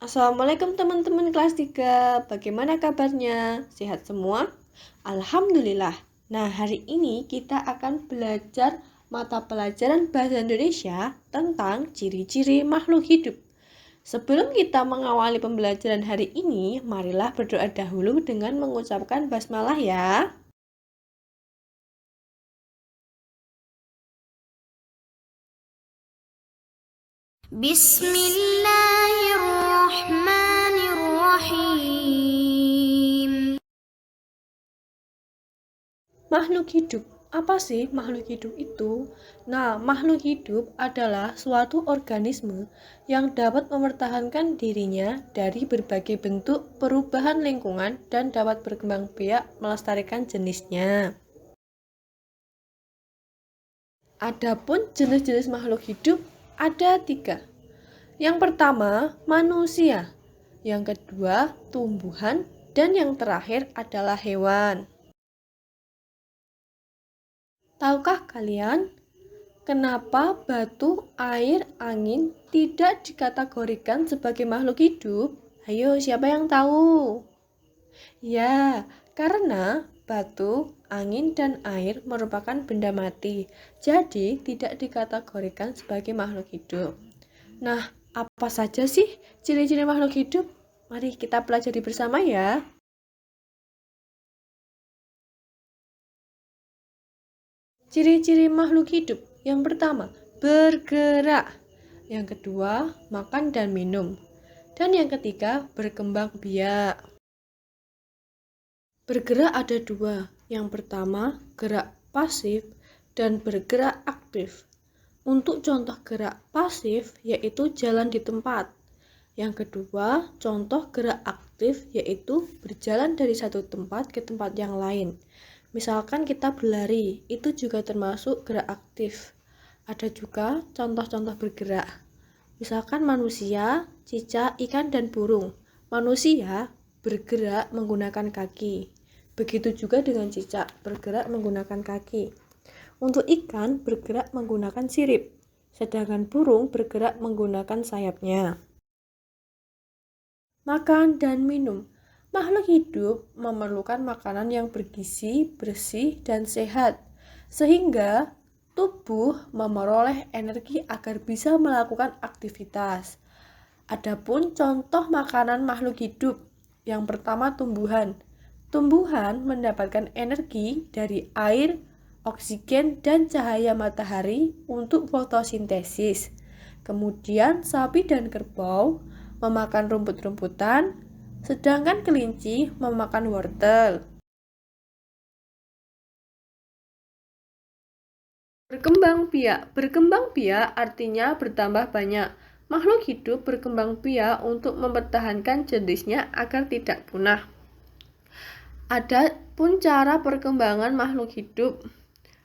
Assalamualaikum teman-teman kelas 3, bagaimana kabarnya? Sehat semua? Alhamdulillah. Nah, hari ini kita akan belajar mata pelajaran Bahasa Indonesia tentang ciri-ciri makhluk hidup. Sebelum kita mengawali pembelajaran hari ini, marilah berdoa dahulu dengan mengucapkan basmalah ya. Bismillahirrahmanirrahim. Makhluk hidup. Apa sih makhluk hidup itu? Nah, makhluk hidup adalah suatu organisme yang dapat mempertahankan dirinya dari berbagai bentuk perubahan lingkungan dan dapat berkembang biak melestarikan jenisnya. Adapun jenis-jenis makhluk hidup ada 3. Yang pertama, manusia. Yang kedua, tumbuhan. Dan yang terakhir adalah hewan. Tahukah kalian kenapa batu, air, angin tidak dikategorikan sebagai makhluk hidup? Ayo, siapa yang tahu? Ya, karena batu, angin, dan air merupakan benda mati, jadi tidak dikategorikan sebagai makhluk hidup. Nah, apa saja sih ciri-ciri makhluk hidup? Mari kita pelajari bersama ya. Ciri-ciri makhluk hidup. Yang pertama, bergerak. Yang kedua, makan dan minum. Dan yang ketiga, berkembang biak. Bergerak ada 2. Yang pertama, gerak pasif dan bergerak aktif. Untuk contoh gerak pasif yaitu jalan di tempat. Yang kedua, contoh gerak aktif yaitu berjalan dari satu tempat ke tempat yang lain. Misalkan kita berlari, itu juga termasuk gerak aktif. Ada juga contoh-contoh bergerak. Misalkan manusia, cicak, ikan, dan burung. Manusia bergerak menggunakan kaki. Begitu juga dengan cicak, bergerak menggunakan kaki. Untuk ikan bergerak menggunakan sirip, sedangkan burung bergerak menggunakan sayapnya. Makan dan minum. Makhluk hidup memerlukan makanan yang bergizi, bersih, dan sehat, sehingga tubuh memperoleh energi agar bisa melakukan aktivitas. Adapun contoh makanan makhluk hidup, yang pertama tumbuhan. Tumbuhan mendapatkan energi dari air, oksigen, dan cahaya matahari untuk fotosintesis. Kemudian sapi dan kerbau memakan rumput-rumputan, sedangkan kelinci memakan wortel. Berkembang biak. Berkembang biak artinya bertambah banyak. Makhluk hidup berkembang biak untuk mempertahankan jenisnya agar tidak punah. Ada pun cara perkembangan makhluk hidup.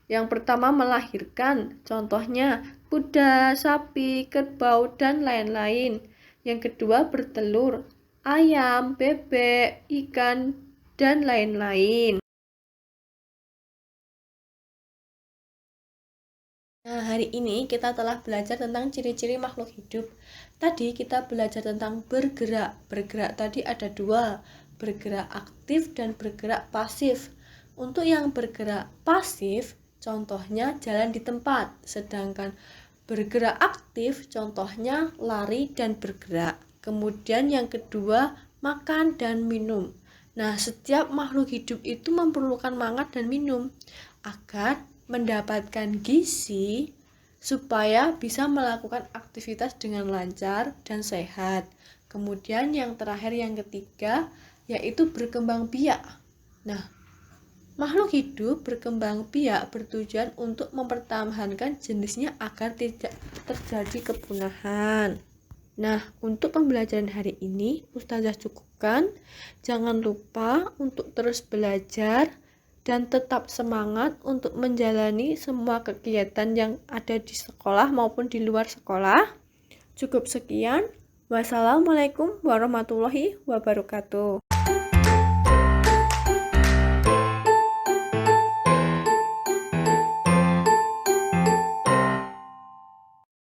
Yang pertama melahirkan, contohnya kuda, sapi, kerbau, dan lain-lain. Yang kedua bertelur, ayam, bebek, ikan, dan lain-lain. Nah, hari ini kita telah belajar tentang ciri-ciri makhluk hidup. Tadi kita belajar tentang bergerak. Bergerak tadi ada 2, bergerak aktif dan bergerak pasif. Untuk yang bergerak pasif, contohnya jalan di tempat. Sedangkan bergerak aktif, contohnya lari dan bergerak. Kemudian yang kedua, makan dan minum. Nah, setiap makhluk hidup itu memerlukan makan dan minum agar mendapatkan gizi supaya bisa melakukan aktivitas dengan lancar dan sehat. Kemudian yang terakhir, yang ketiga, yaitu berkembang biak. Nah, makhluk hidup berkembang biak bertujuan untuk mempertahankan jenisnya agar tidak terjadi kepunahan. Nah, untuk pembelajaran hari ini, Ustazah cukupkan. lakukan. Jangan lupa untuk terus belajar dan tetap semangat untuk menjalani semua kegiatan yang ada di sekolah maupun di luar sekolah. Cukup sekian. Wassalamualaikum warahmatullahi wabarakatuh.